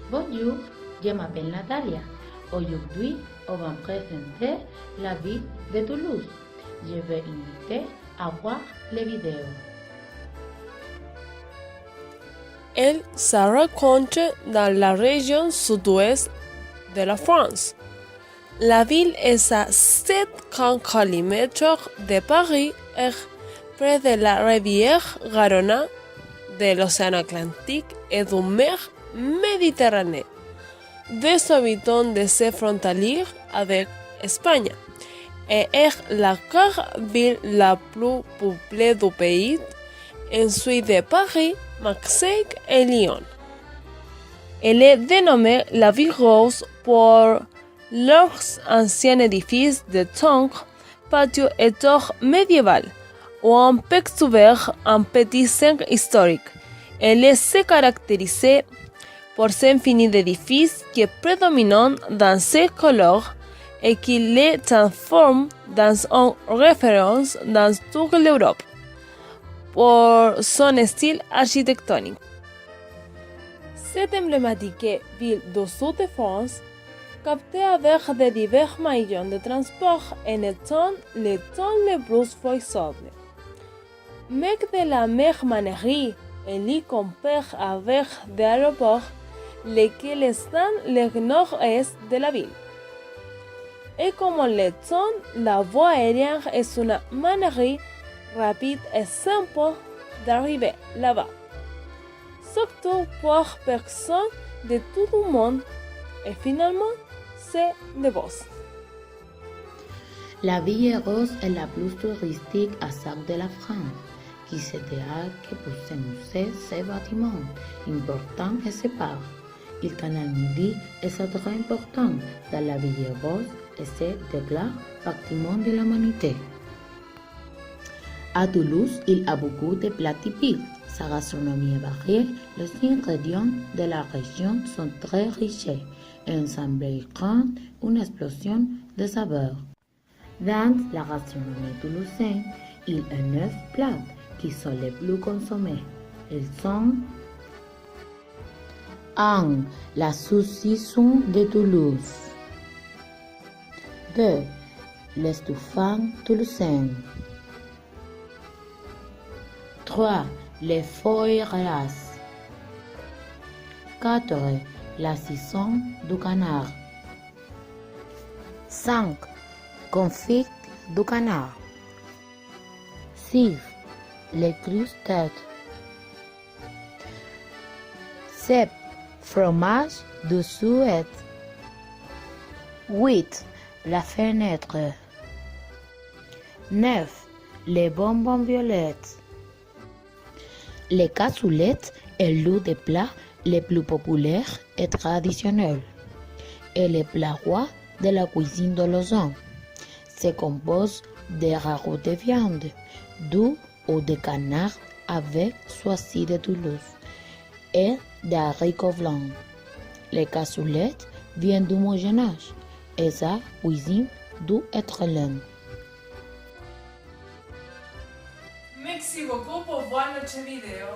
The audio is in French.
Bonjour, je m'appelle Natalia. Aujourd'hui, on va présenter la ville de Toulouse. Je vais inviter à voir les vidéos. Elle se rencontre dans la région sud-ouest de la France. La ville est à 700 km de Paris et près de la rivière Garonne, de l'océan Atlantique et de mer Méditerranée. Des habitants de ces frontaliers avec Espagne et est la quart ville la plus peuplée du pays, ensuite de Paris, Marseille et Lyon. Elle est dénommée la ville rose pour leurs anciens édifices de tongres, patios et tours médiévales, où on peut trouver un petit centre historique. Elle se caractérise pour s'infini d'édifices qui prédominent dans ses couleurs et qui les transforment dans une référence dans toute l'Europe pour son style architectonique. Cette emblématique ville du sud de France, captée avec de divers moyens de transport, en étant le temps le plus faisable. Mais de la même manière, elle y compare avec des aéroports, lesquels sont le nord-est de la ville. Et comme le temps, la voie aérienne est une manière rapide et simple d'arriver là-bas, surtout pour personnes de tout le monde. Et finalement, c'est de boss. La Ville Rose est la plus touristique à Sac de la France, qui se démarque pour ses musées, ses bâtiments importants et ses parcs. Le canal Midi est très important dans la Ville Rose et se déclare patrimoine de l'humanité. À Toulouse, il y a beaucoup de plats typiques. Sa gastronomie est variée. Les ingrédients de la région sont très riches et s'imbriquent une explosion de saveurs. Dans la gastronomie toulousaine, il y a 9 plats qui sont les plus consommés. Ils sont 1. La saucisson de Toulouse. 2. L'estouffant toulousain. 3. Les feuilles rasses. 4. La saison du canard. 5. Confit du canard. 6. Les crustades. 7. Fromage de Suède. 8. La fenêtre. 9. Les bonbons violettes. Les cassolettes est l'un des plats les plus populaires et traditionnels. Et le plat roi de la cuisine de Lausanne se compose de ragoûts de viande, d'œufs ou de canard avec choisi de Toulouse et d'haricots blancs. Les cassolettes viennent du Moyen Âge et sa cuisine doit être lente. Merci beaucoup pour voir notre vidéo.